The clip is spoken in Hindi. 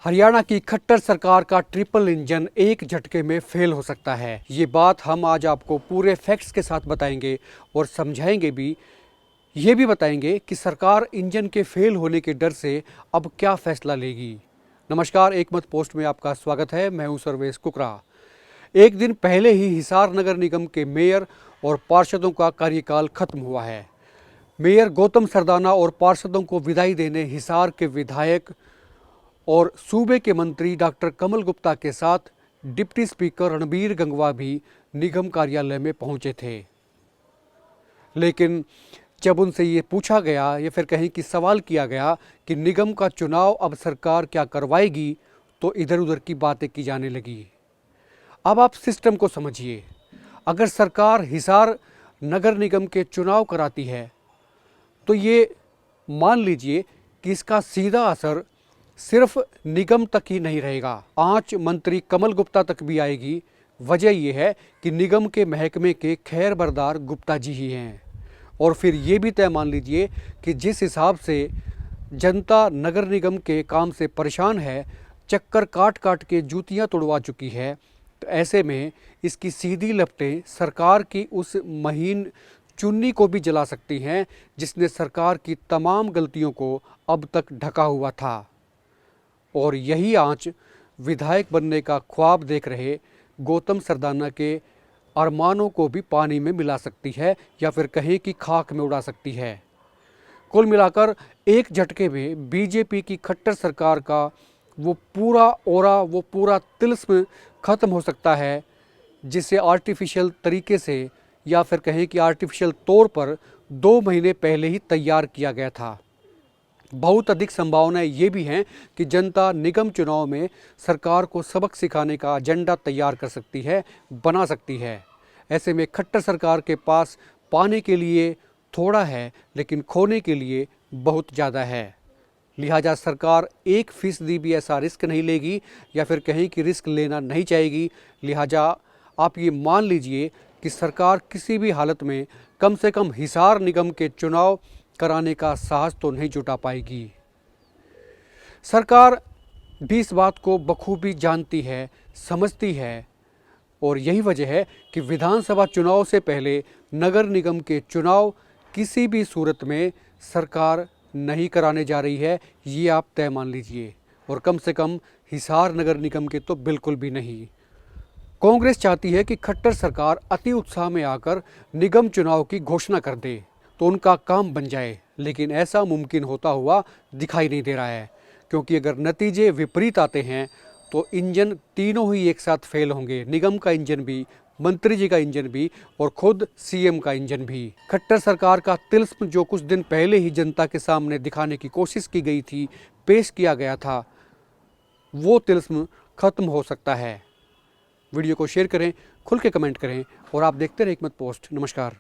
हरियाणा की खट्टर सरकार का ट्रिपल इंजन एक झटके में फेल हो सकता है। ये बात हम आज आपको पूरे फैक्ट्स के साथ बताएंगे और समझाएंगे भी। ये भी बताएंगे कि सरकार इंजन के फेल होने के डर से अब क्या फैसला लेगी। नमस्कार, एक मत पोस्ट में आपका स्वागत है। मैं हूं सर्वेश कुकरा। एक दिन पहले ही हिसार नगर निगम के मेयर और पार्षदों का कार्यकाल खत्म हुआ है। मेयर गौतम सरदाना और पार्षदों को विदाई देने हिसार के विधायक और सूबे के मंत्री डॉक्टर कमल गुप्ता के साथ डिप्टी स्पीकर रणबीर गंगवा भी निगम कार्यालय में पहुंचे थे। लेकिन जब उनसे ये पूछा गया या फिर कहीं कि सवाल किया गया कि निगम का चुनाव अब सरकार क्या करवाएगी, तो इधर उधर की बातें की जाने लगी। अब आप सिस्टम को समझिए। अगर सरकार हिसार नगर निगम के चुनाव कराती है तो ये मान लीजिए कि इसका सीधा असर सिर्फ निगम तक ही नहीं रहेगा, आंच मंत्री कमल गुप्ता तक भी आएगी। वजह यह है कि निगम के महकमे के खैर बरदार गुप्ता जी ही हैं। और फिर ये भी तय मान लीजिए कि जिस हिसाब से जनता नगर निगम के काम से परेशान है, चक्कर काट काट के जूतियां तुड़वा चुकी है, तो ऐसे में इसकी सीधी लपटें सरकार की उस महीन चुन्नी को भी जला सकती हैं जिसने सरकार की तमाम गलतियों को अब तक ढका हुआ था। और यही आंच विधायक बनने का ख्वाब देख रहे गौतम सरदाना के अरमानों को भी पानी में मिला सकती है या फिर कहें कि खाक में उड़ा सकती है। कुल मिलाकर एक झटके में बीजेपी की खट्टर सरकार का वो पूरा ओरा, वो पूरा तिलिस्म खत्म हो सकता है जिसे आर्टिफिशियल तरीके से या फिर कहें कि आर्टिफिशियल तौर पर 2 महीने पहले ही तैयार किया गया था। बहुत अधिक संभावनाएं ये भी हैं कि जनता निगम चुनाव में सरकार को सबक सिखाने का एजेंडा तैयार कर सकती है, बना सकती है। ऐसे में खट्टर सरकार के पास पाने के लिए थोड़ा है लेकिन खोने के लिए बहुत ज़्यादा है। लिहाजा सरकार 1% भी ऐसा रिस्क नहीं लेगी या फिर कहीं कि रिस्क लेना नहीं चाहेगी। लिहाजा आप ये मान लीजिए कि सरकार किसी भी हालत में कम से कम हिसार निगम के चुनाव कराने का साहस तो नहीं जुटा पाएगी। सरकार भी इस बात को बखूबी जानती है, समझती है, और यही वजह है कि विधानसभा चुनाव से पहले नगर निगम के चुनाव किसी भी सूरत में सरकार नहीं कराने जा रही है। ये आप तय मान लीजिए। और कम से कम हिसार नगर निगम के तो बिल्कुल भी नहीं। कांग्रेस चाहती है कि खट्टर सरकार अति उत्साह में आकर निगम चुनाव की घोषणा कर दे तो उनका काम बन जाए, लेकिन ऐसा मुमकिन होता हुआ दिखाई नहीं दे रहा है। क्योंकि अगर नतीजे विपरीत आते हैं तो इंजन तीनों ही एक साथ फेल होंगे। निगम का इंजन भी, मंत्री जी का इंजन भी और खुद सीएम का इंजन भी। खट्टर सरकार का तिलिस्म जो कुछ दिन पहले ही जनता के सामने दिखाने की कोशिश की गई थी, पेश किया गया था, वो तिलिस्म खत्म हो सकता है। वीडियो को शेयर करें, खुल के कमेंट करें और आप देखते रहें एक मत पोस्ट। नमस्कार।